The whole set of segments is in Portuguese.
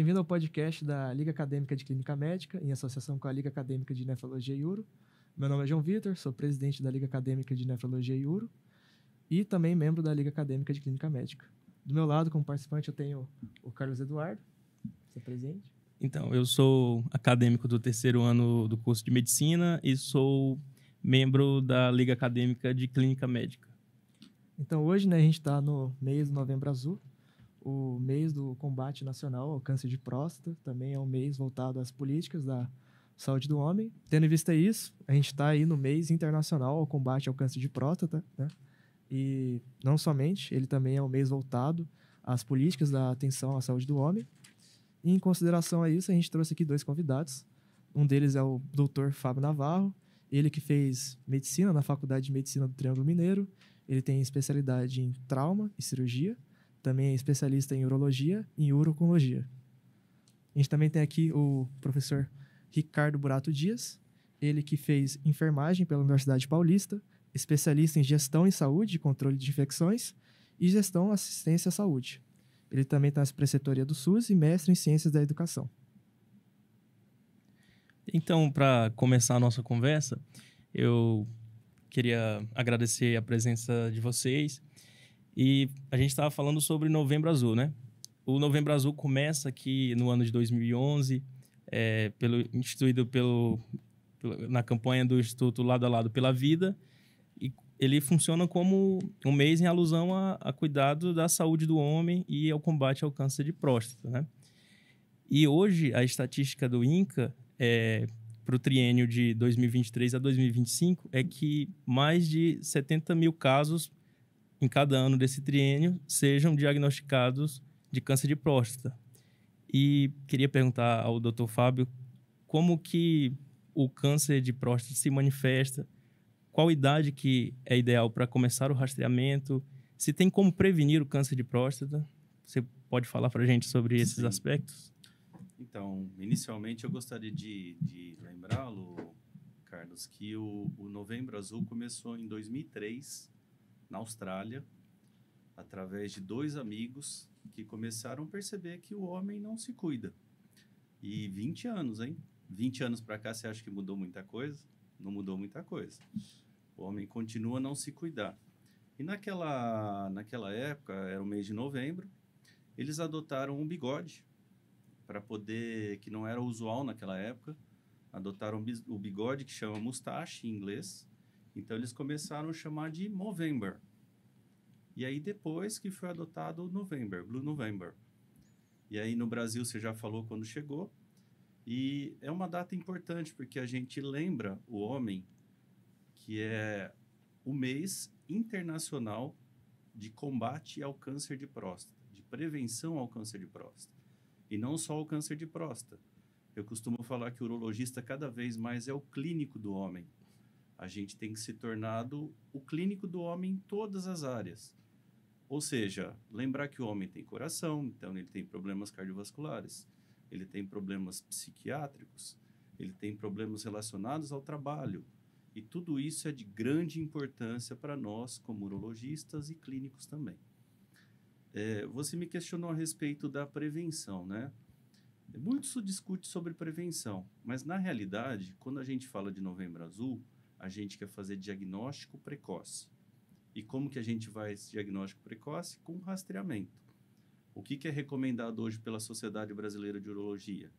Bem-vindo ao podcast da Liga Acadêmica de Clínica Médica, em associação com a Liga Acadêmica de Nefrologia e Uro. Meu nome é João Vitor, sou presidente da Liga Acadêmica de Nefrologia e Uro e também membro da Liga Acadêmica de Clínica Médica. Do meu lado, como participante, eu tenho o Carlos Eduardo, seu presidente. Então, eu sou acadêmico do terceiro ano do curso de Medicina e sou membro da Liga Acadêmica de Clínica Médica. Então, hoje, a gente está no mês do Novembro Azul, o mês do combate nacional ao câncer de próstata, também é um mês voltado às políticas da saúde do homem. Tendo em vista isso, a gente está aí no mês internacional ao combate ao câncer de próstata, né? E não somente, ele também é um mês voltado às políticas da atenção à saúde do homem. E em consideração a isso, a gente trouxe aqui dois convidados. Um deles é o Dr. Fábio Navarro, ele que fez medicina na Faculdade de Medicina do Triângulo Mineiro. Ele tem especialidade em trauma e cirurgia, também é especialista em urologia e em urocologia. A gente também tem aqui o professor Ricardo Burato Dias, ele que fez enfermagem pela Universidade Paulista, especialista em gestão em saúde e controle de infecções e gestão assistência à saúde. Ele também está na preceptoria do SUS e mestre em ciências da educação. Então, para começar a nossa conversa, eu queria agradecer a presença de vocês. E a gente estava falando sobre Novembro Azul, né? O Novembro Azul começa aqui no ano de 2011, instituído na campanha do Instituto Lado a Lado pela Vida. E ele funciona como um mês em alusão a cuidado da saúde do homem e ao combate ao câncer de próstata, né? E hoje a estatística do INCA para o triênio de 2023 a 2025 é que mais de 70 mil casos em cada ano desse triênio sejam diagnosticados de câncer de próstata. E queria perguntar ao Dr. Fábio como que o câncer de próstata se manifesta, qual idade que é ideal para começar o rastreamento, se tem como prevenir o câncer de próstata. Você pode falar para a gente sobre esses aspectos? Então, inicialmente eu gostaria de lembrá-lo, Carlos, que o Novembro Azul começou em 2003, na Austrália, através de dois amigos que começaram a perceber que o homem não se cuida. E 20 anos, hein? 20 anos para cá, você acha que mudou muita coisa? Não mudou muita coisa. O homem continua a não se cuidar. E naquela época, era o mês de novembro, eles adotaram um bigode, para poder, que não era usual naquela época, adotaram o bigode, que chama mustache em inglês. Então, eles começaram a chamar de Movember. E aí, depois que foi adotado o November, Blue November. E aí, no Brasil, você já falou quando chegou. E é uma data importante, porque a gente lembra o homem, que é o mês internacional de combate ao câncer de próstata, de prevenção ao câncer de próstata. E não só o câncer de próstata. Eu costumo falar que o urologista cada vez mais é o clínico do homem. A gente tem que se tornado o clínico do homem em todas as áreas. Ou seja, lembrar que o homem tem coração, então ele tem problemas cardiovasculares, ele tem problemas psiquiátricos, ele tem problemas relacionados ao trabalho. E tudo isso é de grande importância para nós, como urologistas e clínicos também. Você me questionou a respeito da prevenção, né? Muito se discute sobre prevenção, mas na realidade, quando a gente fala de Novembro Azul, a gente quer fazer diagnóstico precoce. E como que a gente vai esse diagnóstico precoce? Com rastreamento. O que é recomendado hoje pela Sociedade Brasileira de Urologia?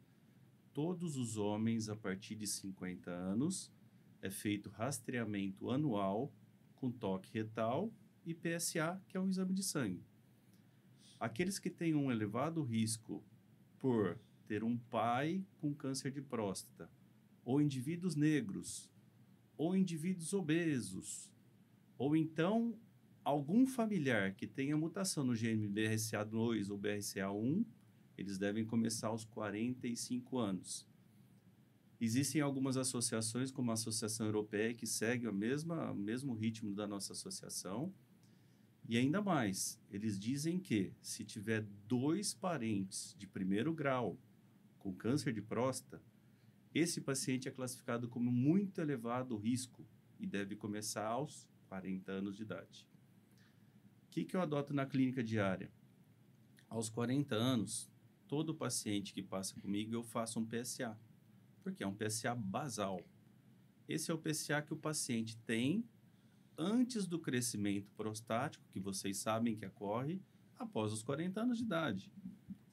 Todos os homens a partir de 50 anos é feito rastreamento anual com toque retal e PSA, que é um exame de sangue. Aqueles que têm um elevado risco por ter um pai com câncer de próstata, ou indivíduos negros, ou indivíduos obesos, ou então algum familiar que tenha mutação no gene BRCA2 ou BRCA1, eles devem começar aos 45 anos. Existem algumas associações, como a Associação Europeia, que segue o mesmo ritmo da nossa associação. E ainda mais, eles dizem que se tiver 2 parentes de primeiro grau com câncer de próstata, esse paciente é classificado como muito elevado risco e deve começar aos 40 anos de idade. O que eu adoto na clínica diária? Aos 40 anos, todo paciente que passa comigo, eu faço um PSA, porque é um PSA basal. Esse é o PSA que o paciente tem antes do crescimento prostático, que vocês sabem que ocorre após os 40 anos de idade.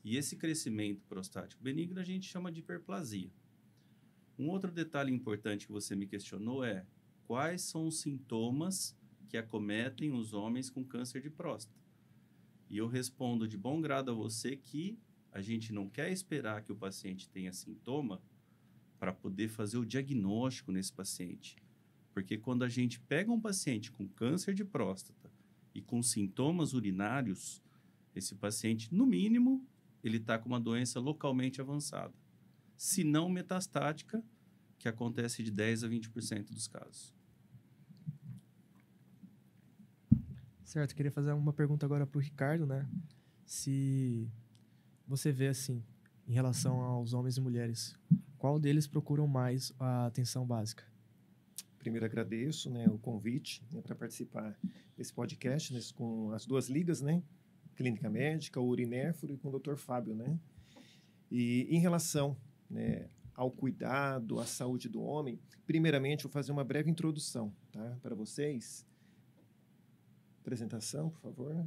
E esse crescimento prostático benigno a gente chama de hiperplasia. Um outro detalhe importante que você me questionou é quais são os sintomas que acometem os homens com câncer de próstata. E eu respondo de bom grado a você que a gente não quer esperar que o paciente tenha sintoma para poder fazer o diagnóstico nesse paciente. Porque quando a gente pega um paciente com câncer de próstata e com sintomas urinários, esse paciente, no mínimo, ele está com uma doença localmente avançada. Se não metastática, que acontece de 10% a 20% dos casos. Certo, queria fazer uma pergunta agora para o Ricardo, né? Se você vê assim, em relação aos homens e mulheres, qual deles procuram mais a atenção básica? Primeiro agradeço, né, o convite, né, para participar desse podcast, né, com as duas ligas, né? Clínica Médica, o Urinéforo e com o Dr. Fábio, né? E em relação, né, ao cuidado, à saúde do homem, primeiramente eu vou fazer uma breve introdução, tá, para vocês. Apresentação, por favor.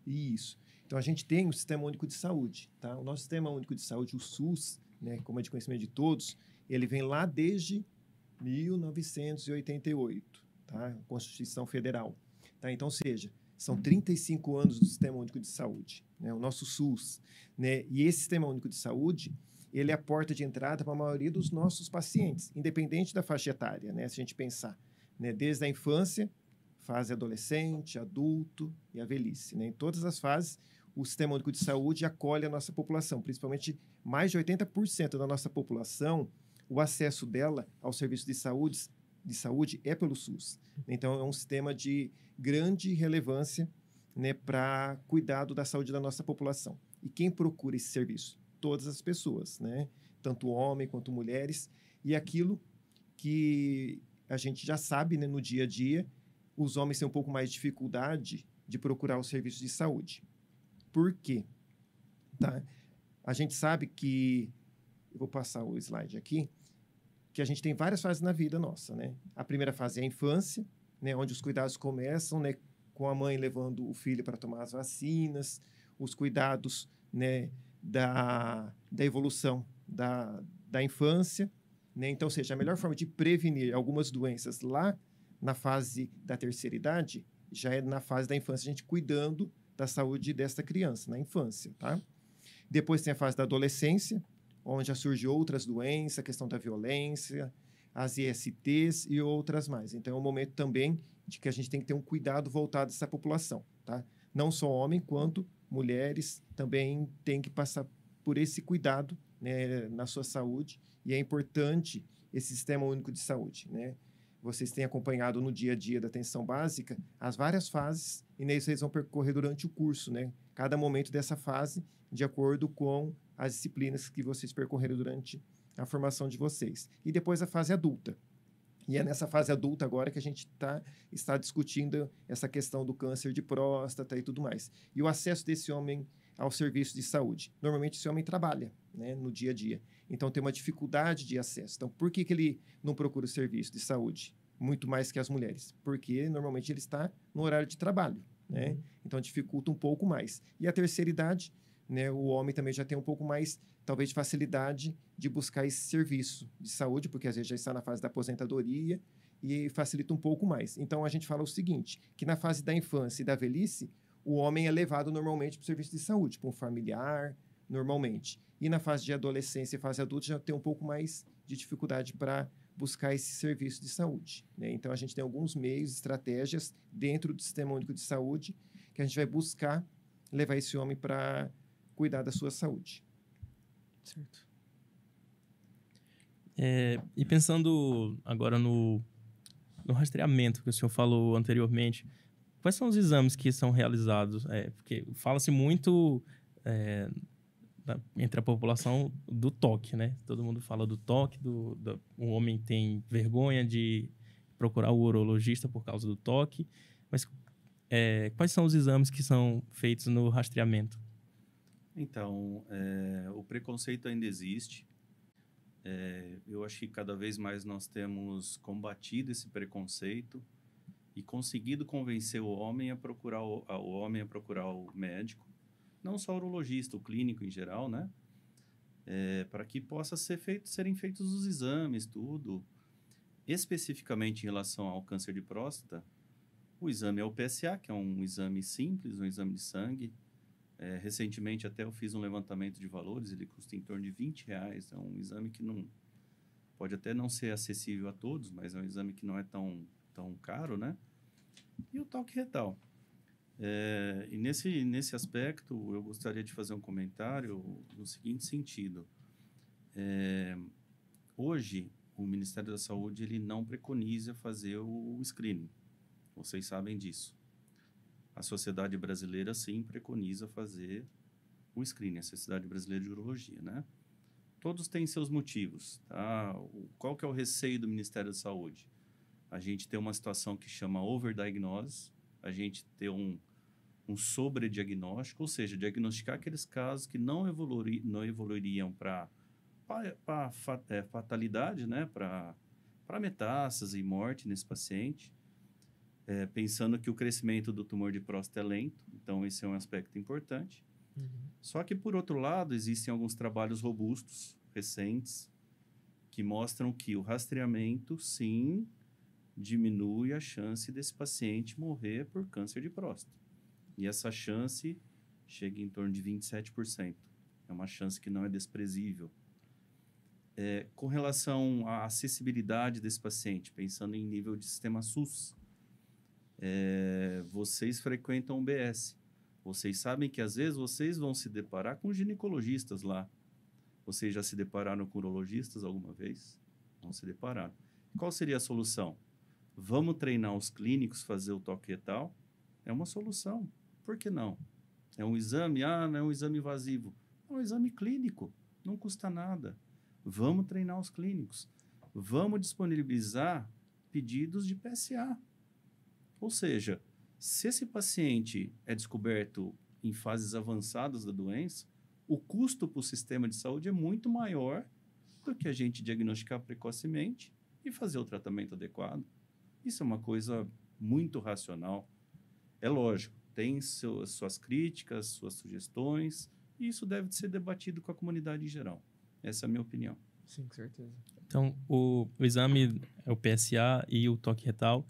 Isso. Então, a gente tem o Sistema Único de Saúde, tá? O nosso Sistema Único de Saúde, o SUS, né, como é de conhecimento de todos, ele vem lá desde 1988, tá? Constituição Federal, tá? Então, ou seja, são 35 anos do Sistema Único de Saúde, né? O nosso SUS, né? E esse Sistema Único de Saúde, ele é a porta de entrada para a maioria dos nossos pacientes, independente da faixa etária, né? Se a gente pensar, né? Desde a infância, fase adolescente, adulto e a velhice, né? Em todas as fases, o Sistema Único de Saúde acolhe a nossa população, principalmente mais de 80% da nossa população, o acesso dela ao serviço de saúde é pelo SUS. Então, é um sistema de grande relevância, né, para cuidado da saúde da nossa população. E quem procura esse serviço? Todas as pessoas, né? Tanto homem quanto mulheres. E aquilo que a gente já sabe, né, no dia a dia, os homens têm um pouco mais de dificuldade de procurar os serviços de saúde. Por quê? Tá? A gente sabe que... Eu vou passar o slide aqui. Que a gente tem várias fases na vida nossa, né? A primeira fase é a infância, né? Onde os cuidados começam, né? Com a mãe levando o filho para tomar as vacinas, os cuidados, né? Da evolução da infância, né? Então, ou seja, a melhor forma de prevenir algumas doenças lá na fase da terceira idade já é na fase da infância, a gente cuidando da saúde dessa criança, na infância, tá? Depois tem a fase da adolescência, onde já surgem outras doenças, a questão da violência, as ISTs e outras mais. Então, é um momento também de que a gente tem que ter um cuidado voltado a essa população, tá? Não só homem, quanto mulheres também têm que passar por esse cuidado, né, na sua saúde, e é importante esse Sistema Único de Saúde, né? Vocês têm acompanhado no dia a dia da atenção básica as várias fases, e nisso vocês vão percorrer durante o curso, né? Cada momento dessa fase, de acordo com as disciplinas que vocês percorreram durante a formação de vocês. E depois a fase adulta. E é nessa fase adulta agora que a gente está discutindo essa questão do câncer de próstata e tudo mais. E o acesso desse homem ao serviço de saúde. Normalmente esse homem trabalha, né, no dia a dia. Então tem uma dificuldade de acesso. Então por que ele não procura o serviço de saúde? Muito mais que as mulheres. Porque normalmente ele está no horário de trabalho, né? Então dificulta um pouco mais. E a terceira idade, né, o homem também já tem um pouco mais, talvez, de facilidade de buscar esse serviço de saúde, porque às vezes já está na fase da aposentadoria e facilita um pouco mais. Então, a gente fala o seguinte, que na fase da infância e da velhice, o homem é levado normalmente para o serviço de saúde, para um familiar, normalmente. E na fase de adolescência e fase adulta já tem um pouco mais de dificuldade para buscar esse serviço de saúde, né? Então, a gente tem alguns meios, estratégias dentro do Sistema Único de Saúde que a gente vai buscar levar esse homem para cuidar da sua saúde. Certo. E pensando agora no rastreamento que o senhor falou anteriormente, quais são os exames que são realizados? Porque fala-se muito entre a população do toque, né? Todo mundo fala do toque, o homem tem vergonha de procurar o urologista por causa do toque, mas quais são os exames que são feitos no rastreamento? Então, o preconceito ainda existe. Eu acho que cada vez mais nós temos combatido esse preconceito e conseguido convencer o homem a procurar o médico, não só o urologista, o clínico em geral, né? Para que possa serem feitos os exames, tudo. Especificamente em relação ao câncer de próstata, o exame é o PSA, que é um exame simples, um exame de sangue. Recentemente até eu fiz um levantamento de valores, ele custa em torno de R$ 20. É um exame que não pode até não ser acessível a todos, mas é um exame que não é tão caro, né? E o toque retal. E nesse aspecto, eu gostaria de fazer um comentário no seguinte sentido. Hoje, o Ministério da Saúde ele não preconiza fazer o screening. Vocês sabem disso. A Sociedade Brasileira, sim, preconiza fazer o screening, a Sociedade Brasileira de Urologia, né? Todos têm seus motivos, tá? Qual que é o receio do Ministério da Saúde? A gente tem uma situação que chama overdiagnose, a gente ter um sobrediagnóstico, ou seja, diagnosticar aqueles casos que não evoluiriam para fatalidade, né? Para metástase e morte nesse paciente. Pensando que o crescimento do tumor de próstata é lento, então esse é um aspecto importante. Uhum. Só que, por outro lado, existem alguns trabalhos robustos, recentes, que mostram que o rastreamento, sim, diminui a chance desse paciente morrer por câncer de próstata. E essa chance chega em torno de 27%. É uma chance que não é desprezível. Com relação à acessibilidade desse paciente, pensando em nível de sistema SUS, vocês frequentam o BS. Vocês sabem que às vezes vocês vão se deparar com ginecologistas lá. Vocês já se depararam com urologistas alguma vez? Não se depararam. Qual seria a solução? Vamos treinar os clínicos, fazer o toque retal? É uma solução. Por que não? É um exame? Não é um exame invasivo. É um exame clínico. Não custa nada. Vamos treinar os clínicos. Vamos disponibilizar pedidos de PSA. Ou seja, se esse paciente é descoberto em fases avançadas da doença, o custo para o sistema de saúde é muito maior do que a gente diagnosticar precocemente e fazer o tratamento adequado. Isso é uma coisa muito racional. É lógico, tem suas críticas, suas sugestões, e isso deve ser debatido com a comunidade em geral. Essa é a minha opinião. Sim, com certeza. Então, o exame é o PSA e o toque retal.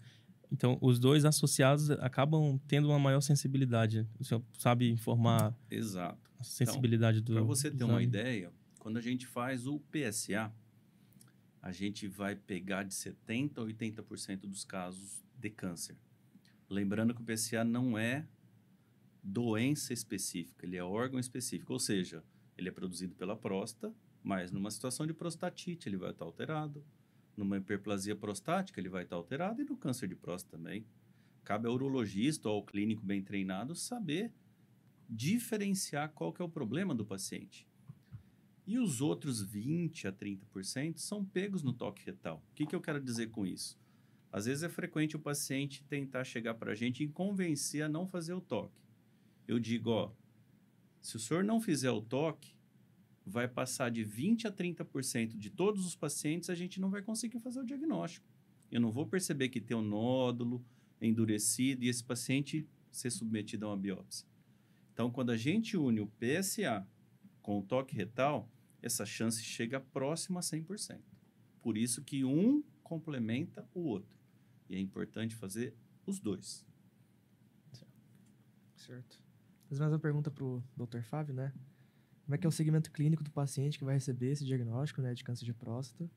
Então, os dois associados acabam tendo uma maior sensibilidade. O senhor sabe informar Exato. a sensibilidade Para você ter exame? uma ideia, quando a gente faz o PSA, a gente vai pegar de 70% a 80% dos casos de câncer. Lembrando que o PSA não é doença específica, ele é órgão específico, ou seja, ele é produzido pela próstata, mas numa situação de prostatite ele vai estar alterado, numa hiperplasia prostática ele vai estar alterado e no câncer de próstata também. Cabe ao urologista ou ao clínico bem treinado saber diferenciar qual que é o problema do paciente. E os outros 20% a 30% são pegos no toque retal. O que eu quero dizer com isso? Às vezes é frequente o paciente tentar chegar para a gente e convencer a não fazer o toque. Eu digo, se o senhor não fizer o toque, vai passar de 20% a 30% de todos os pacientes, a gente não vai conseguir fazer o diagnóstico. Eu não vou perceber que tem um nódulo endurecido e esse paciente ser submetido a uma biópsia. Então, quando a gente une o PSA com o toque retal, essa chance chega próxima a 100%. Por isso que um complementa o outro. E é importante fazer os dois. Certo. Mas mais uma pergunta para o Dr. Fábio, né? Como é que é o segmento clínico do paciente que vai receber esse diagnóstico, né, de câncer de próstata?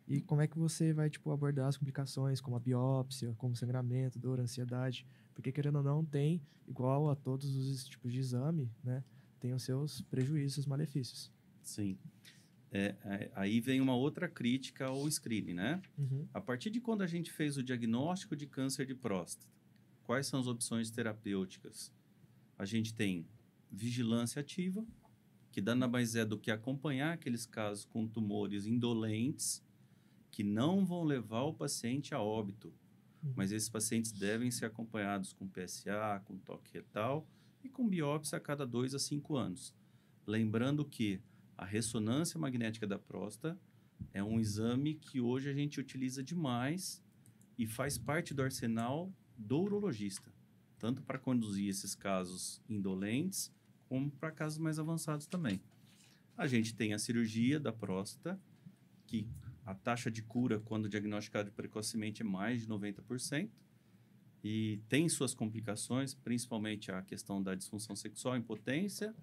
E como é que você vai, abordar as complicações, como a biópsia, como sangramento, dor, ansiedade? Porque, querendo ou não, tem, igual a todos os tipos de exame, né, tem os seus prejuízos, os malefícios. Sim. Aí vem uma outra crítica ao screening, né? Uhum. A partir de quando a gente fez o diagnóstico de câncer de próstata, quais são as opções terapêuticas? A gente tem vigilância ativa, que nada mais é do que acompanhar aqueles casos com tumores indolentes que não vão levar o paciente a óbito. Mas esses pacientes devem ser acompanhados com PSA, com toque retal e com biópsia a cada 2 a 5 anos. Lembrando que a ressonância magnética da próstata é um exame que hoje a gente utiliza demais e faz parte do arsenal do urologista, tanto para conduzir esses casos indolentes, como para casos mais avançados também. A gente tem a cirurgia da próstata, que a taxa de cura, quando diagnosticada precocemente, é mais de 90%, e tem suas complicações, principalmente a questão da disfunção sexual, impotência,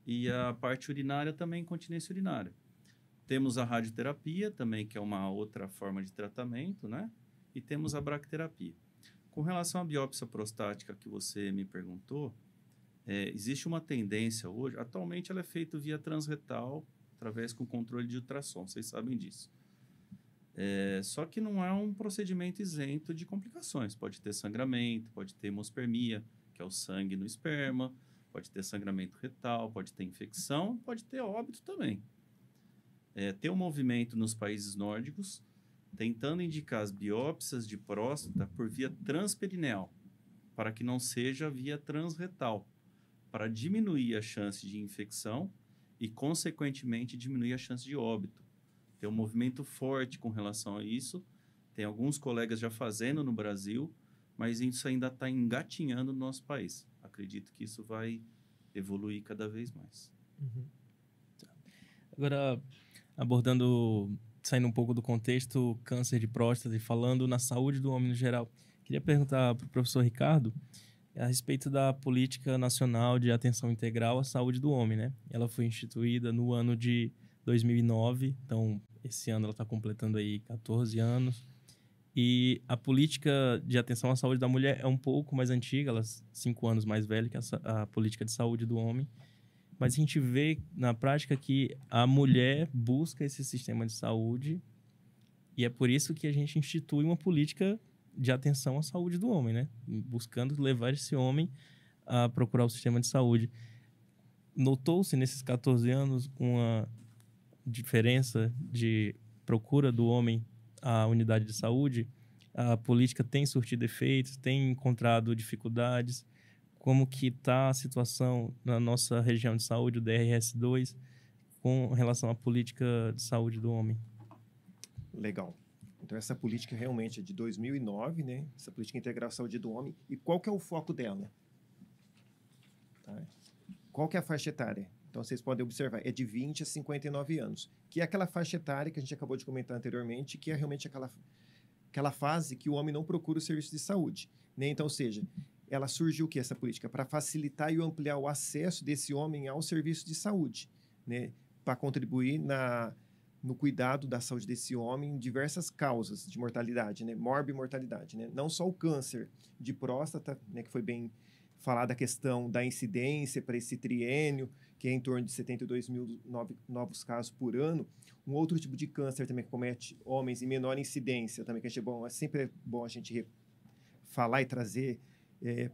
e a parte urinária também, incontinência urinária. Temos a radioterapia também, que é uma outra forma de tratamento, né? E temos a bracterapia. Com relação à biópsia prostática que você me perguntou, existe uma tendência hoje, atualmente ela é feita via transretal, através com controle de ultrassom, vocês sabem disso. Só que não é um procedimento isento de complicações. Pode ter sangramento, pode ter hemospermia, que é o sangue no esperma, pode ter sangramento retal, pode ter infecção, pode ter óbito também. Tem um movimento nos países nórdicos tentando indicar as biópsias de próstata por via transperineal, para que não seja via transretal, para diminuir a chance de infecção e, consequentemente, diminuir a chance de óbito. Tem um movimento forte com relação a isso. Tem alguns colegas já fazendo no Brasil, mas isso ainda está engatinhando no nosso país. Acredito que isso vai evoluir cada vez mais. Uhum. Agora, saindo um pouco do contexto câncer de próstata e falando na saúde do homem no geral, queria perguntar para o professor Ricardo a respeito da Política Nacional de Atenção Integral à Saúde do Homem, né? Ela foi instituída no ano de 2009, então esse ano ela está completando aí 14 anos. E a Política de Atenção à Saúde da Mulher é um pouco mais antiga, ela é 5 anos mais velha que a Política de Saúde do Homem. Mas a gente vê na prática que a mulher busca esse sistema de saúde e é por isso que a gente institui uma política de atenção à saúde do homem, né? Buscando levar esse homem a procurar o sistema de saúde. Notou-se nesses 14 anos uma diferença de procura do homem à unidade de saúde? A política tem surtido efeitos, tem encontrado dificuldades? Como que está a situação na nossa região de saúde, o DRS2, com relação à política de saúde do homem? Legal. Então, essa política realmente é de 2009, né? Essa política integral à saúde do homem. E qual que é o foco dela? Tá? Qual que é a faixa etária? Então, vocês podem observar, é de 20 a 59 anos, que é aquela faixa etária que a gente acabou de comentar anteriormente, que é realmente aquela fase que o homem não procura o serviço de saúde, né? Então, ou seja, ela surgiu o que essa política? Para facilitar e ampliar o acesso desse homem ao serviço de saúde, né? Para contribuir no cuidado da saúde desse homem em diversas causas de mortalidade, né? Morbimortalidade, né? Não só o câncer de próstata, né? Que foi bem falada a questão da incidência para esse triênio, que é em torno de 72 mil novos casos por ano. Um outro tipo de câncer também que comete homens em menor incidência, também que sempre é bom a gente falar e trazer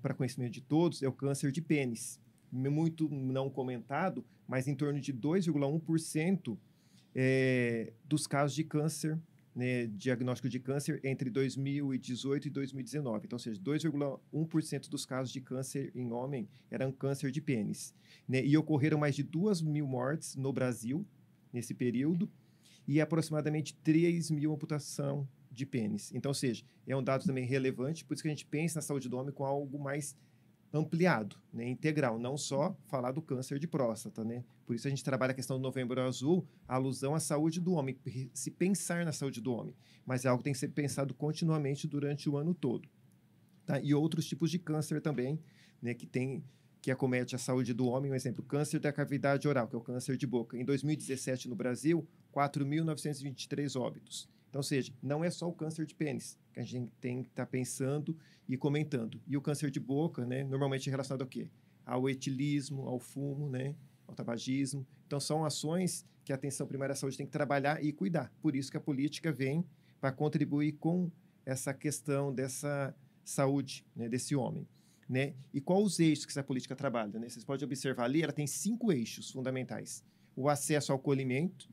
para conhecimento de todos, é o câncer de pênis. Muito não comentado, mas em torno de 2,1% dos casos de câncer, né, diagnóstico de câncer entre 2018 e 2019. Então, ou seja, 2,1% dos casos de câncer em homem eram câncer de pênis, né? E ocorreram mais de 2.000 mortes no Brasil nesse período e aproximadamente 3.000 amputação de pênis. Então, ou seja, é um dado também relevante, por isso que a gente pensa na saúde do homem com algo mais ampliado, né, integral, não só falar do câncer de próstata, né? Por isso a gente trabalha a questão do Novembro Azul, a alusão à saúde do homem, se pensar na saúde do homem, mas é algo que tem que ser pensado continuamente durante o ano todo, tá? E outros tipos de câncer também, né, que acomete a saúde do homem, um exemplo, câncer da cavidade oral, que é o câncer de boca. Em 2017, no Brasil, 4.923 óbitos. Então, ou seja, não é só o câncer de pênis que a gente tem que estar pensando e comentando. E o câncer de boca, né, normalmente é relacionado ao quê? Ao etilismo, ao fumo, né, ao tabagismo. Então, são ações que a atenção primária à saúde tem que trabalhar e cuidar. Por isso que a política vem para contribuir com essa questão dessa saúde, né, desse homem, né? E quais os eixos que essa política trabalha, né? Vocês podem observar ali, ela tem 5 eixos fundamentais. O acesso ao acolhimento,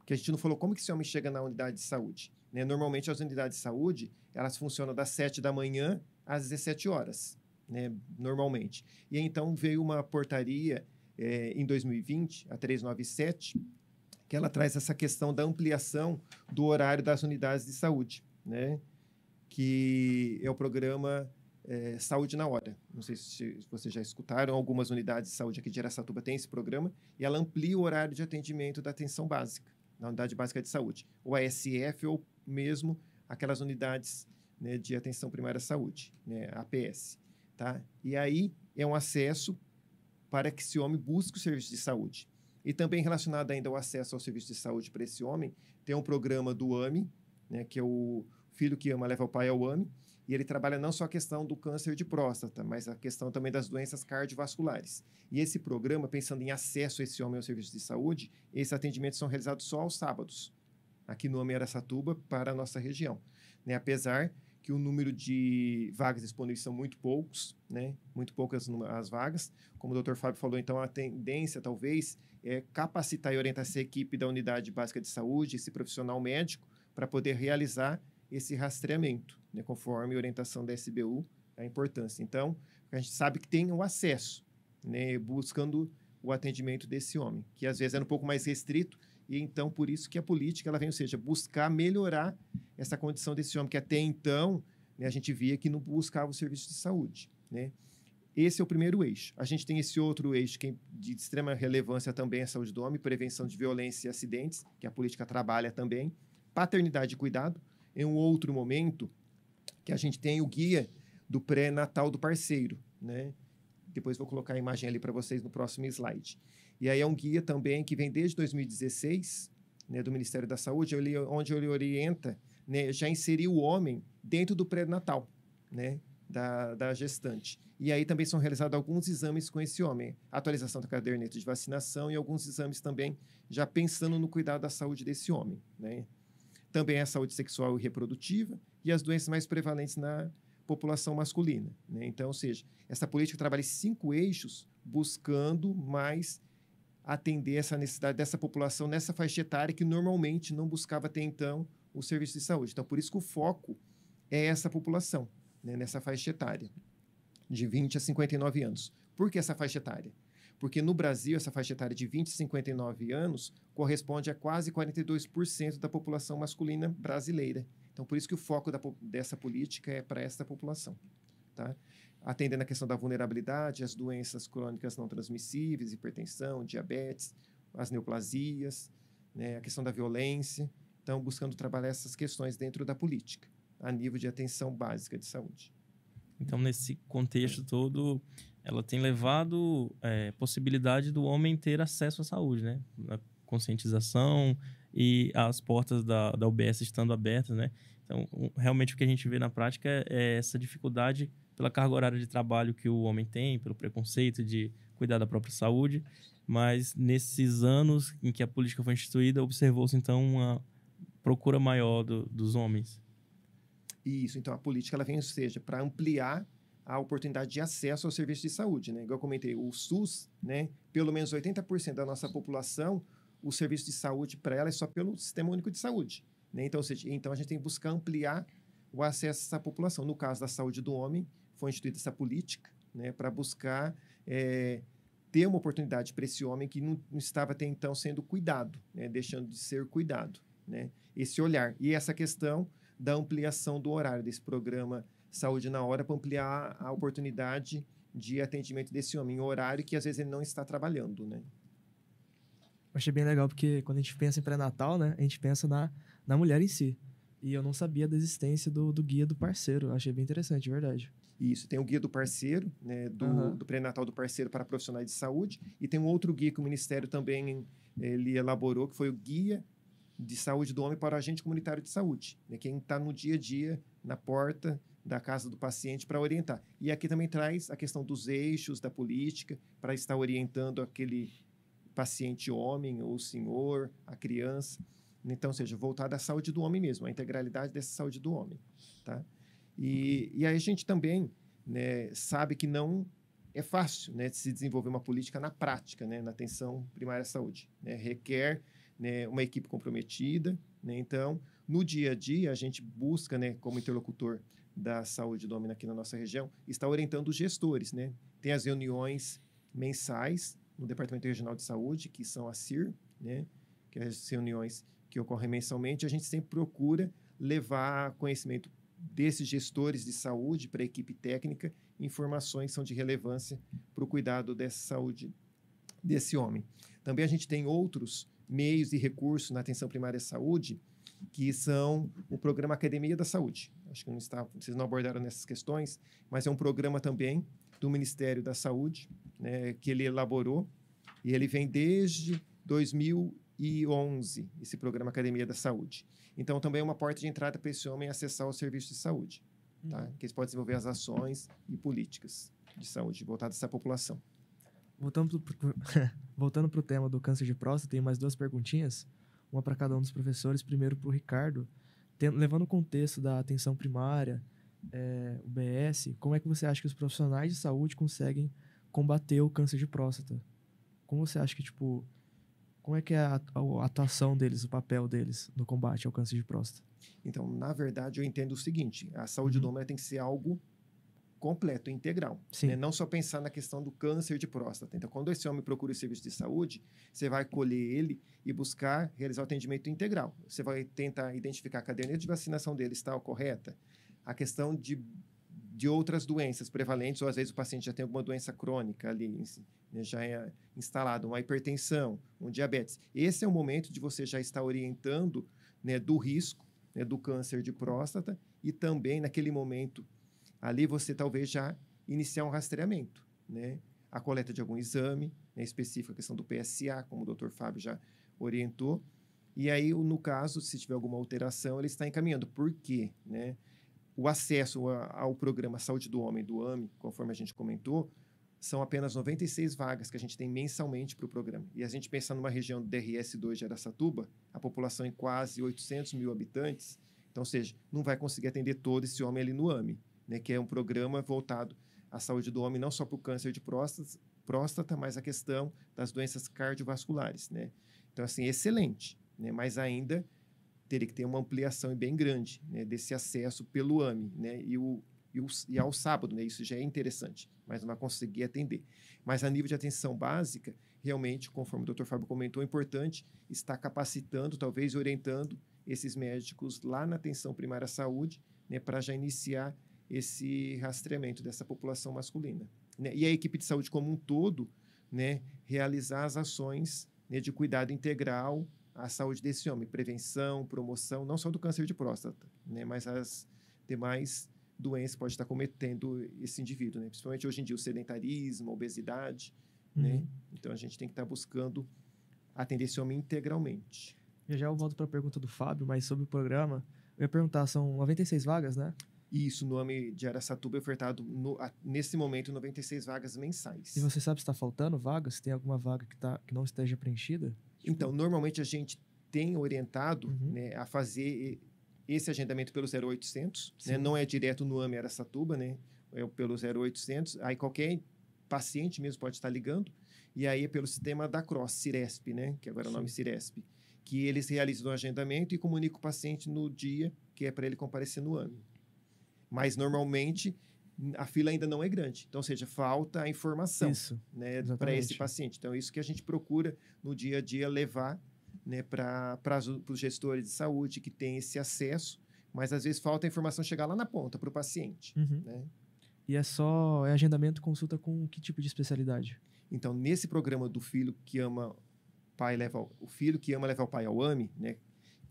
que a gente não falou como que esse homem chega na unidade de saúde, né? Normalmente, as unidades de saúde, elas funcionam das 7 da manhã às 17 horas, né? Normalmente. E então veio uma portaria em 2020, a 397, que ela traz essa questão da ampliação do horário das unidades de saúde, né? Que é o programa Saúde na Hora. Não sei se vocês já escutaram, algumas unidades de saúde aqui de Araçatuba têm esse programa, e ela amplia o horário de atendimento da atenção básica, na unidade básica de saúde, o ASF ou mesmo aquelas unidades, né, de atenção primária à saúde, né, APS. Tá? E aí é um acesso para que esse homem busque o serviço de saúde. E também relacionado ainda ao acesso ao serviço de saúde para esse homem, tem um programa do AME, né, que é o Filho que Ama Leva o Pai ao AME, e ele trabalha não só a questão do câncer de próstata, mas a questão também das doenças cardiovasculares. E esse programa, pensando em acesso a esse homem ao serviço de saúde, esses atendimentos são realizados só aos sábados, aqui no AME Araçatuba, para a nossa região. Né? Apesar que o número de vagas disponíveis são muito poucos, né? Muito poucas as vagas. Como o Dr. Fábio falou, então, a tendência, talvez, é capacitar e orientar essa equipe da unidade básica de saúde, esse profissional médico, para poder realizar esse rastreamento, né? Conforme a orientação da SBU, a importância. Então, a gente sabe que tem o acesso, né? Buscando o atendimento desse homem, que às vezes é um pouco mais restrito, e então, por isso que a política, ela vem, ou seja, buscar melhorar essa condição desse homem, que até então, né, a gente via que não buscava o serviço de saúde, né? Esse é o primeiro eixo. A gente tem esse outro eixo que é de extrema relevância também, a saúde do homem, prevenção de violência e acidentes, que a política trabalha também, paternidade e cuidado. Em um outro momento, que a gente tem o guia do pré-natal do parceiro, né? Depois vou colocar a imagem ali para vocês no próximo slide. E aí é um guia também que vem desde 2016, né, do Ministério da Saúde, onde ele orienta, né, já inserir o homem dentro do pré-natal, né, da gestante. E aí também são realizados alguns exames com esse homem, atualização da caderneta de vacinação e alguns exames também já pensando no cuidado da saúde desse homem, né? Também a saúde sexual e reprodutiva e as doenças mais prevalentes na população masculina, né? Então, ou seja, essa política trabalha em 5 eixos, buscando mais atender essa necessidade dessa população nessa faixa etária que normalmente não buscava até então o serviço de saúde. Então, por isso que o foco é essa população, né, nessa faixa etária, de 20 a 59 anos. Por que essa faixa etária? Porque no Brasil, essa faixa etária de 20 a 59 anos corresponde a quase 42% da população masculina brasileira. Então, por isso que o foco dessa política é para essa população, tá? Atendendo a questão da vulnerabilidade, as doenças crônicas não transmissíveis, hipertensão, diabetes, as neoplasias, né, a questão da violência. Então, buscando trabalhar essas questões dentro da política, a nível de atenção básica de saúde. Então, nesse contexto todo, ela tem levado possibilidade do homem ter acesso à saúde, né? A conscientização e as portas da UBS estando abertas, né? Então, realmente o que a gente vê na prática é essa dificuldade pela carga horária de trabalho que o homem tem, pelo preconceito de cuidar da própria saúde, mas nesses anos em que a política foi instituída, observou-se então uma procura maior dos homens. Isso, então a política ela vem, ou seja, para ampliar a oportunidade de acesso ao serviço de saúde, né? Igual eu comentei, o SUS, né? Pelo menos 80% da nossa população, o serviço de saúde para ela é só pelo Sistema Único de Saúde, né? Então, ou seja, então a gente tem que buscar ampliar o acesso a essa população. No caso da saúde do homem, foi instituída essa política, né? Para buscar ter uma oportunidade para esse homem que não estava até então sendo cuidado, né? Deixando de ser cuidado, né? Esse olhar e essa questão da ampliação do horário desse programa Saúde na Hora para ampliar a oportunidade de atendimento desse homem em horário que às vezes ele não está trabalhando, né? Eu achei bem legal porque quando a gente pensa em pré-natal, né, a gente pensa na mulher em si. E eu não sabia da existência do guia do parceiro. Eu achei bem interessante, de verdade. Isso, tem o guia do parceiro, né, do pré-natal do parceiro para profissionais de saúde, e tem um outro guia que o Ministério também ele elaborou, que foi o guia de saúde do homem para o agente comunitário de saúde, né, quem está no dia a dia, na porta da casa do paciente para orientar. E aqui também traz a questão dos eixos da política para estar orientando aquele paciente homem ou senhor, a criança. Então, ou seja, voltada à saúde do homem mesmo, a integralidade dessa saúde do homem, tá? E aí a gente também, né, sabe que não é fácil, né, de se desenvolver uma política na prática, né, na atenção primária à saúde, né? Requer, né, uma equipe comprometida, né? Então, no dia a dia, a gente busca, né, como interlocutor da saúde do homem aqui na nossa região, estar orientando os gestores, né? Tem as reuniões mensais, no Departamento Regional de Saúde, que são as CIR, né, que é as reuniões que ocorrem mensalmente, a gente sempre procura levar conhecimento desses gestores de saúde para a equipe técnica, informações que são de relevância para o cuidado dessa saúde desse homem. Também a gente tem outros meios e recursos na atenção primária à saúde, que são o programa Academia da Saúde. Acho que vocês não abordaram nessas questões, mas é um programa também do Ministério da Saúde, né, que ele elaborou, e ele vem desde 2011, esse programa Academia da Saúde. Então, também é uma porta de entrada para esse homem acessar o serviço de saúde, tá? Que eles podem desenvolver as ações e políticas de saúde voltadas a essa população. Voltando para o tema do câncer de próstata, tem mais 2 perguntinhas, uma para cada um dos professores. Primeiro para o Ricardo, levando o contexto da atenção primária, o BS, como é que você acha que os profissionais de saúde conseguem combater o câncer de próstata? Como você acha que, como é que é a atuação deles, o papel deles no combate ao câncer de próstata? Então, na verdade, eu entendo o seguinte, a saúde do homem tem que ser algo completo, integral. Né? Não só pensar na questão do câncer de próstata. Então, quando esse homem procura o serviço de saúde, você vai colher ele e buscar realizar o atendimento integral. Você vai tentar identificar a caderneta de vacinação dele está correta, a questão de outras doenças prevalentes, ou às vezes o paciente já tem alguma doença crônica ali, né, já é instalado, uma hipertensão, um diabetes. Esse é o momento de você já estar orientando, né, do risco, né, do câncer de próstata, e também naquele momento ali você talvez já iniciar um rastreamento, né? A coleta de algum exame, né, específico, a questão do PSA, como o Dr. Fábio já orientou. E aí, no caso, se tiver alguma alteração, ele está encaminhando. Por quê? Né? O acesso ao programa Saúde do Homem, do AME, conforme a gente comentou, são apenas 96 vagas que a gente tem mensalmente para o programa. E a gente pensar numa região do DRS2 de Araçatuba, a população em quase 800 mil habitantes, então, ou seja, não vai conseguir atender todo esse homem ali no AME. Né, que é um programa voltado à saúde do homem, não só para o câncer de próstata, mas a questão das doenças cardiovasculares. Né? Então, assim, excelente, né, mas ainda teria que ter uma ampliação bem grande, né, desse acesso pelo AME, né, e ao sábado, né, isso já é interessante, mas não vai conseguir atender. Mas a nível de atenção básica, realmente, conforme o Dr. Fábio comentou, é importante estar capacitando, talvez orientando esses médicos lá na atenção primária à saúde, né, para já iniciar esse rastreamento dessa população masculina. Né? E a equipe de saúde como um todo, né, realizar as ações, né, de cuidado integral à saúde desse homem, prevenção, promoção, não só do câncer de próstata, né, mas as demais doenças que pode estar cometendo esse indivíduo, né? Principalmente hoje em dia o sedentarismo, a obesidade, né? Então a gente tem que estar buscando atender esse homem integralmente. Já eu volto para a pergunta do Fábio, mas sobre o programa, eu ia perguntar, são 96 vagas, né? Isso, no AME de Araçatuba é ofertado, nesse momento, 96 vagas mensais. E você sabe se está faltando vagas? Se tem alguma vaga que não esteja preenchida? Então, normalmente a gente tem orientado, né, a fazer esse agendamento pelo 0800, né, não é direto no AME Araçatuba, né, é pelo 0800, aí qualquer paciente mesmo pode estar ligando, e aí é pelo sistema da CROSS, Ciresp, né, que agora é o nome Ciresp, que eles realizam o agendamento e comunicam o paciente no dia que é para ele comparecer no AME. Mas, normalmente, a fila ainda não é grande. Então, ou seja, falta a informação, né, para esse paciente. Então, isso que a gente procura, no dia a dia, levar, né, para os gestores de saúde que têm esse acesso, mas, às vezes, falta a informação chegar lá na ponta, para o paciente. Né? E é agendamento, consulta com que tipo de especialidade? Então, nesse programa do filho que ama o filho que ama levar o pai ao AME, né,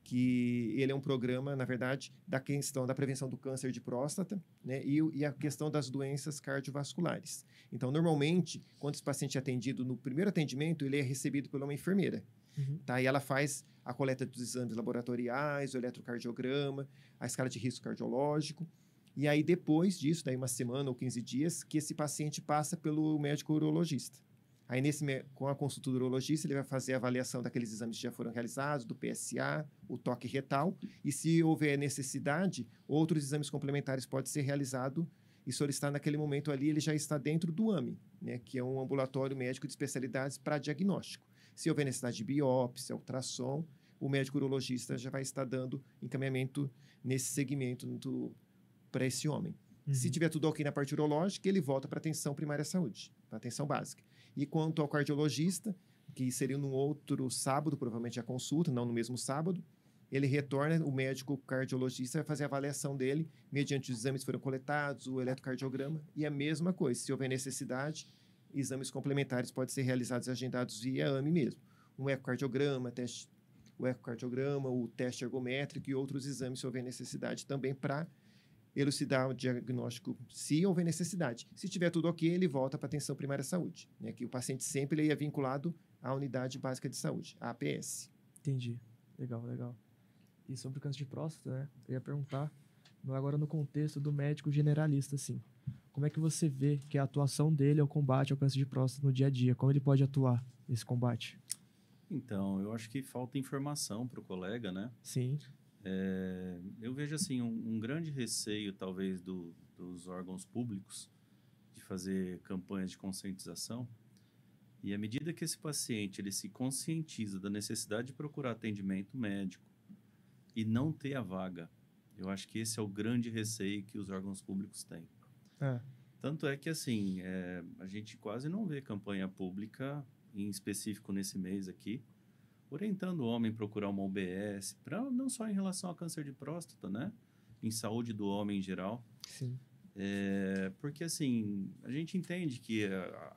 que ele é um programa, na verdade, da questão da prevenção do câncer de próstata, né, e a questão das doenças cardiovasculares. Então, normalmente, quando esse paciente é atendido no primeiro atendimento, ele é recebido por uma enfermeira. Tá? E ela faz a coleta dos exames laboratoriais, o eletrocardiograma, a escala de risco cardiológico. E aí, depois disso, daí uma semana ou 15 dias, que esse paciente passa pelo médico urologista. Aí, com a consulta do urologista, ele vai fazer a avaliação daqueles exames que já foram realizados, do PSA, o toque retal, e se houver necessidade, outros exames complementares podem ser realizados e solicitar naquele momento ali, ele já está dentro do AME, né, que é um ambulatório médico de especialidades para diagnóstico. Se houver necessidade de biópsia, ultrassom, o médico urologista já vai estar dando encaminhamento nesse segmento para esse homem. Se tiver tudo ok na parte urológica, ele volta para a atenção primária à saúde, para a atenção básica. E quanto ao cardiologista, que seria num outro sábado, provavelmente a consulta, não no mesmo sábado, ele retorna, o médico cardiologista vai fazer a avaliação dele, mediante os exames que foram coletados, o eletrocardiograma, e a mesma coisa, se houver necessidade, exames complementares podem ser realizados e agendados via AME mesmo. Um ecocardiograma, o teste ergométrico e outros exames, se houver necessidade também, para elucidar o diagnóstico, se houver necessidade. Se tiver tudo ok, ele volta para a atenção primária de saúde, né? Que o paciente sempre ele é vinculado à unidade básica de saúde, a APS. Entendi. Legal, legal. E sobre o câncer de próstata, né? Eu ia perguntar, agora no contexto do médico generalista, assim, como é que você vê que a atuação dele ao combate ao câncer de próstata no dia a dia? Como ele pode atuar nesse combate? Então, eu acho que falta informação para o colega, né? Sim. Eu vejo, assim, um grande receio, talvez, dos órgãos públicos de fazer campanhas de conscientização. E à medida que esse paciente ele se conscientiza da necessidade de procurar atendimento médico e não ter a vaga, eu acho que esse é o grande receio que os órgãos públicos têm. Tanto é que, assim, a gente quase não vê campanha pública, em específico nesse mês aqui, orientando o homem a procurar uma UBS, não só em relação ao câncer de próstata, né? Em saúde do homem em geral. Sim. Porque, assim, a gente entende que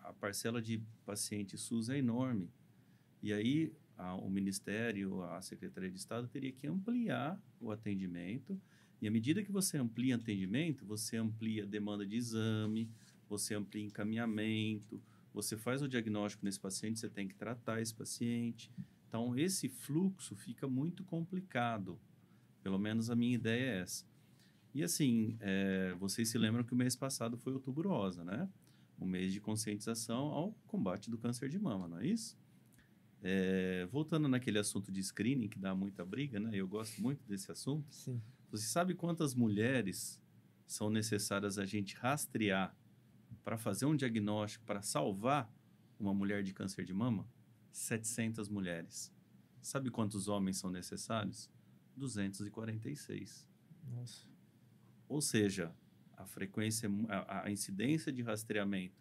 a parcela de pacientes SUS é enorme. E aí, o Ministério, a Secretaria de Estado teria que ampliar o atendimento. E à medida que você amplia atendimento, você amplia a demanda de exame, você amplia encaminhamento, você faz o diagnóstico nesse paciente, você tem que tratar esse paciente. Então, esse fluxo fica muito complicado. Pelo menos a minha ideia é essa. E assim, vocês se lembram que o mês passado foi Outubro Rosa, né? Um mês de conscientização ao combate do câncer de mama, não é isso? Voltando naquele assunto de screening, que dá muita briga, né? Eu gosto muito desse assunto. Sim. Você sabe quantas mulheres são necessárias a gente rastrear para fazer um diagnóstico, para salvar uma mulher de câncer de mama? 700 mulheres. Sabe quantos homens são necessários? 246. Nossa. Ou seja, a frequência, a incidência de rastreamento,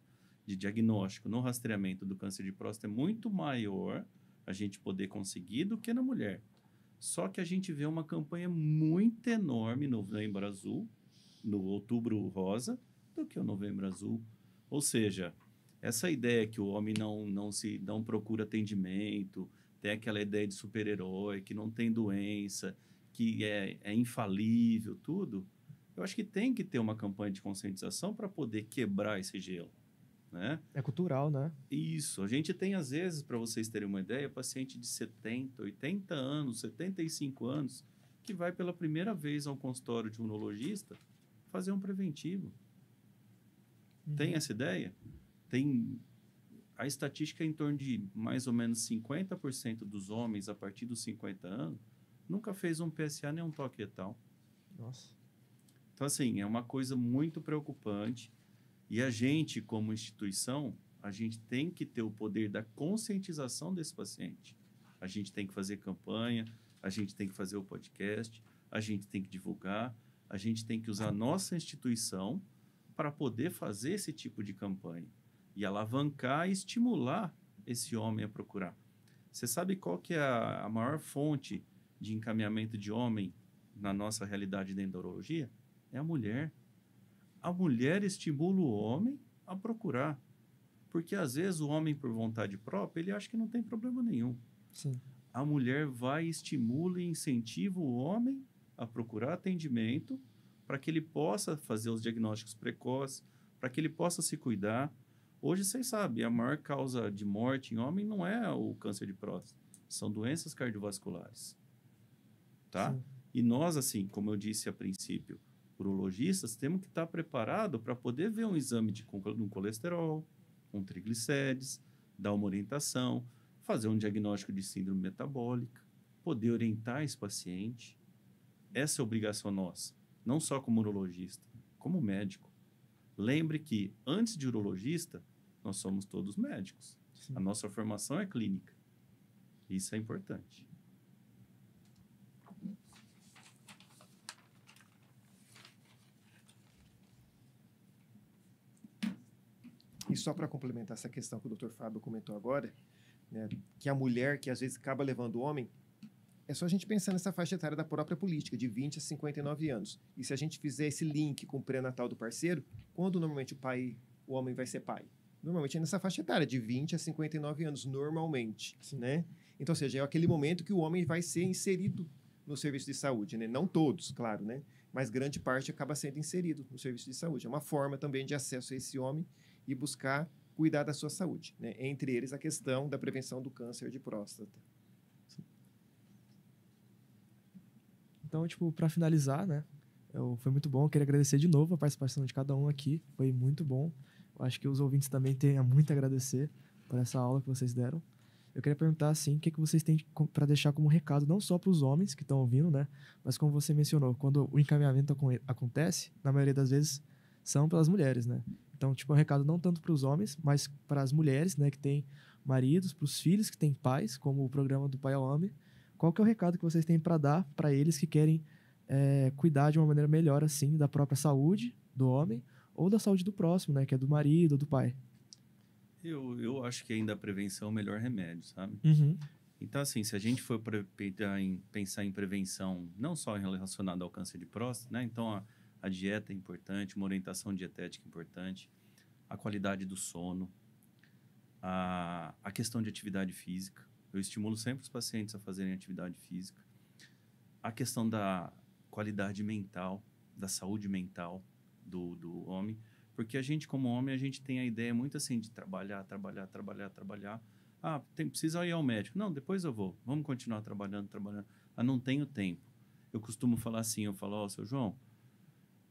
de diagnóstico no rastreamento do câncer de próstata é muito maior a gente poder conseguir do que na mulher. Só que a gente vê uma campanha muito enorme no Novembro Azul, no Outubro Rosa, do que o Novembro Azul. Ou seja, essa ideia que o homem não procura atendimento, tem aquela ideia de super-herói, que não tem doença, que é infalível, tudo, eu acho que tem que ter uma campanha de conscientização para poder quebrar esse gelo, né? É cultural, né? Isso. A gente tem, às vezes, para vocês terem uma ideia, paciente de 70, 80 anos, 75 anos, que vai pela primeira vez ao consultório de um urologista fazer um preventivo. Tem essa ideia? A estatística é em torno de mais ou menos 50% dos homens a partir dos 50 anos nunca fez um PSA nem um toque retal. Nossa. Então, assim, é uma coisa muito preocupante e a gente, como instituição, a gente tem que ter o poder da conscientização desse paciente. A gente tem que fazer campanha, a gente tem que fazer o podcast, a gente tem que divulgar, a gente tem que usar a nossa instituição para poder fazer esse tipo de campanha e alavancar e estimular esse homem a procurar. Você sabe qual que é a maior fonte de encaminhamento de homem na nossa realidade dentro da urologia? É a mulher. A mulher estimula o homem a procurar. Porque, às vezes, o homem, por vontade própria, ele acha que não tem problema nenhum. Sim. A mulher vai, estimula e incentiva o homem a procurar atendimento para que ele possa fazer os diagnósticos precoces, para que ele possa se cuidar. Hoje, vocês sabem, a maior causa de morte em homem não é o câncer de próstata, são doenças cardiovasculares. Tá? Sim. E nós, assim, como eu disse a princípio, urologistas, temos que estar preparados para poder ver um exame de um colesterol, um triglicérides, dar uma orientação, fazer um diagnóstico de síndrome metabólica, poder orientar esse paciente. Essa é a obrigação nossa, não só como urologista, como médico. Lembre que, antes de urologista, nós somos todos médicos. Sim. A nossa formação é clínica. Isso é importante. E só para complementar essa questão que o Dr. Fábio comentou agora, né, que a mulher que às vezes acaba levando o homem, é só a gente pensar nessa faixa etária da própria política, de 20 a 59 anos. E se a gente fizer esse link com o pré-natal do parceiro, quando normalmente o homem vai ser pai? Normalmente é nessa faixa etária, de 20 a 59 anos, normalmente, né? Então, ou seja, é aquele momento que o homem vai ser inserido no serviço de saúde, né? Não todos, claro, né? Mas grande parte acaba sendo inserido no serviço de saúde. É uma forma também de acesso a esse homem e buscar cuidar da sua saúde, né? Entre eles, a questão da prevenção do câncer de próstata. Então, tipo, para finalizar, né? Foi muito bom. Eu queria agradecer de novo a participação de cada um aqui. Foi muito bom. Eu acho que os ouvintes também têm muito a agradecer por essa aula que vocês deram. Eu queria perguntar, assim, o que vocês têm para deixar como recado, não só para os homens que estão ouvindo, né? Mas como você mencionou, quando o encaminhamento acontece, na maioria das vezes, são pelas mulheres, né? Então, tipo, é um recado não tanto para os homens, mas para as mulheres, né? Que têm maridos, para os filhos que têm pais, como o programa do Pai ao Homem. Qual que é o recado que vocês têm para dar para eles que querem cuidar de uma maneira melhor, assim, da própria saúde do homem ou da saúde do próximo, né? Que é do marido ou do pai? Eu acho que ainda a prevenção é o melhor remédio, sabe? Uhum. Então, assim, se a gente for pensar em prevenção, não só relacionada ao câncer de próstata, né? Então, a dieta é importante, uma orientação dietética é importante, a qualidade do sono, a questão de atividade física. Eu estimulo sempre os pacientes a fazerem atividade física. A questão da qualidade mental, da saúde mental do homem. Porque a gente, como homem, a gente tem a ideia muito assim de trabalhar. Ah, precisa ir ao médico. Não, depois eu vou. Vamos continuar trabalhando. Ah, não tenho tempo. Eu costumo falar assim, eu falo, seu João,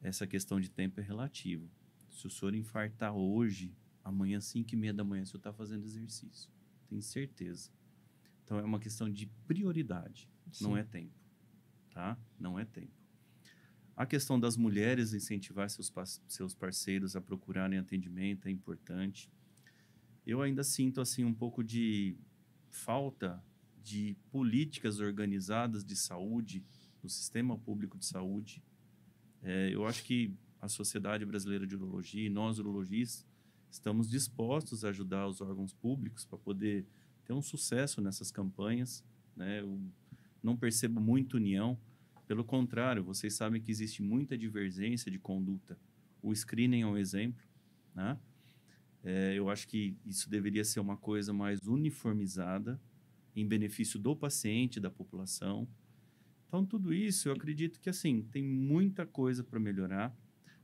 essa questão de tempo é relativo. Se o senhor infartar hoje, amanhã, 5h30 da manhã, o senhor está fazendo exercício. Tenho certeza. Então, é uma questão de prioridade, Sim. não é tempo, tá? Não é tempo. A questão das mulheres incentivar seus parceiros a procurarem atendimento é importante. Eu ainda sinto, assim, um pouco de falta de políticas organizadas de saúde, no sistema público de saúde. Eu acho que a Sociedade Brasileira de Urologia e nós, urologistas, estamos dispostos a ajudar os órgãos públicos para poder ter um sucesso nessas campanhas, né? Eu não percebo muita união. Pelo contrário, vocês sabem que existe muita divergência de conduta. O screening é um exemplo, né? Eu acho que isso deveria ser uma coisa mais uniformizada, em benefício do paciente, da população. Então, tudo isso, eu acredito que, assim, tem muita coisa para melhorar.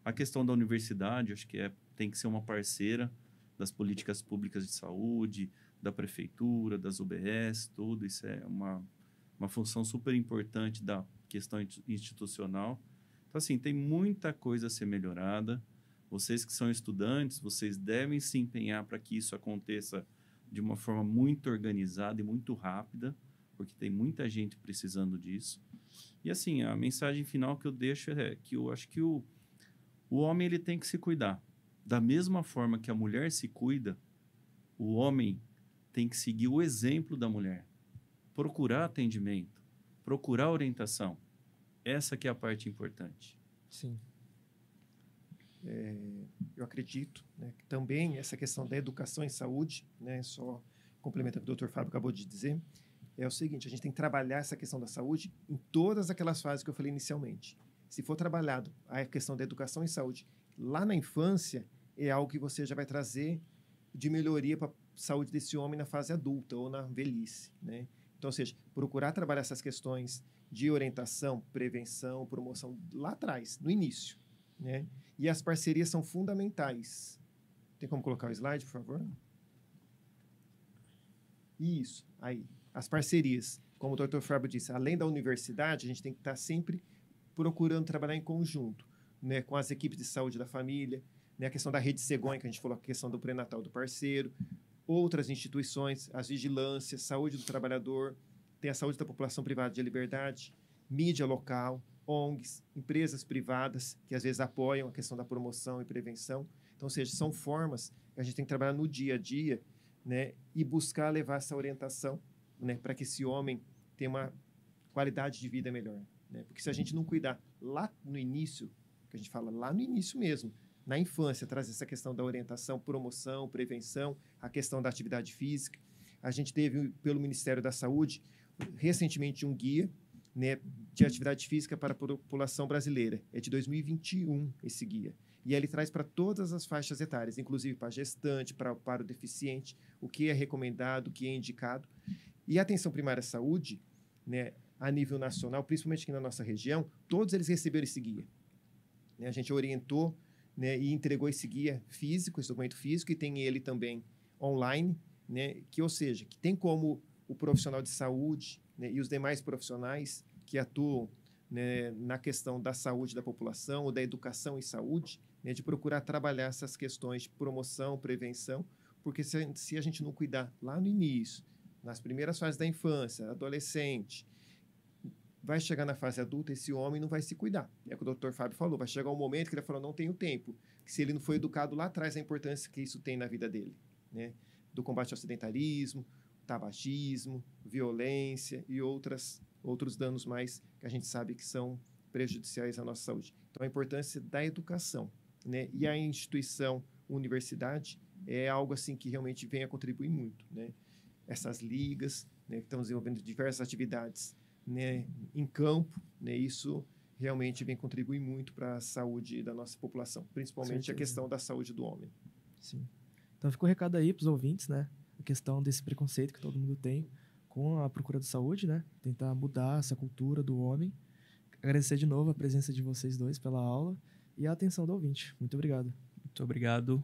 A questão da universidade, acho que tem que ser uma parceira das políticas públicas de saúde, da prefeitura, das UBS, tudo isso é uma função super importante da questão institucional. Então, assim, tem muita coisa a ser melhorada. Vocês que são estudantes, vocês devem se empenhar para que isso aconteça de uma forma muito organizada e muito rápida, porque tem muita gente precisando disso. E, assim, a mensagem final que eu deixo é que eu acho que o homem ele tem que se cuidar. Da mesma forma que a mulher se cuida, o homem tem que seguir o exemplo da mulher. Procurar atendimento, procurar orientação. Essa que é a parte importante. Sim. Eu acredito, né, que também essa questão da educação em saúde, né, só complementando o que o Dr. Fábio acabou de dizer, é o seguinte, a gente tem que trabalhar essa questão da saúde em todas aquelas fases que eu falei inicialmente. Se for trabalhado a questão da educação em saúde lá na infância, é algo que você já vai trazer de melhoria para a saúde desse homem na fase adulta ou na velhice, né? Então, ou seja, procurar trabalhar essas questões de orientação, prevenção, promoção lá atrás, no início, né? E as parcerias são fundamentais. Tem como colocar o slide, por favor? Isso, aí. As parcerias, como o Dr. Fábio disse, além da universidade, a gente tem que estar sempre procurando trabalhar em conjunto, né, com as equipes de saúde da família, né, a questão da rede cegonha, que a gente falou, a questão do pré-natal do parceiro, outras instituições, as vigilâncias, saúde do trabalhador, tem a saúde da população privada de liberdade, mídia local, ONGs, empresas privadas, que às vezes apoiam a questão da promoção e prevenção. Então, ou seja, são formas que a gente tem que trabalhar no dia a dia, né, e buscar levar essa orientação, né, para que esse homem tenha uma qualidade de vida melhor. Né? Porque se a gente não cuidar lá no início, que a gente fala lá no início mesmo, na infância, traz essa questão da orientação, promoção, prevenção, a questão da atividade física. A gente teve, pelo Ministério da Saúde, recentemente um guia, né, de atividade física para a população brasileira. É de 2021 esse guia. E ele traz para todas as faixas etárias, inclusive para gestante, para o deficiente, o que é recomendado, o que é indicado. E a atenção primária à saúde, né, a nível nacional, principalmente aqui na nossa região, todos eles receberam esse guia. A gente orientou, né, e entregou esse guia físico, esse documento físico, e tem ele também online, né, ou seja, que tem como o profissional de saúde, né, e os demais profissionais que atuam, né, na questão da saúde da população ou da educação em saúde, né, de procurar trabalhar essas questões de promoção, prevenção, porque se a gente não cuidar lá no início, nas primeiras fases da infância, adolescente, vai chegar na fase adulta, esse homem não vai se cuidar. É o que o Dr. Fábio falou, vai chegar um momento que ele falou, não tenho tempo. Que se ele não foi educado lá atrás, a importância que isso tem na vida dele, né? Do combate ao sedentarismo, tabagismo, violência e outros danos mais que a gente sabe que são prejudiciais à nossa saúde. Então, a importância da educação, né? E a instituição, universidade, é algo assim que realmente vem a contribuir muito, né? Essas ligas, né, que estão desenvolvendo diversas atividades, né, em campo, né, isso realmente vem contribuir muito para a saúde da nossa população, principalmente a questão da saúde do homem. Sim. Então ficou o recado aí para os ouvintes, né? A questão desse preconceito que todo mundo tem com a procura de saúde, né? Tentar mudar essa cultura do homem. Agradecer de novo a presença de vocês dois pela aula e a atenção do ouvinte. Muito obrigado. Muito obrigado.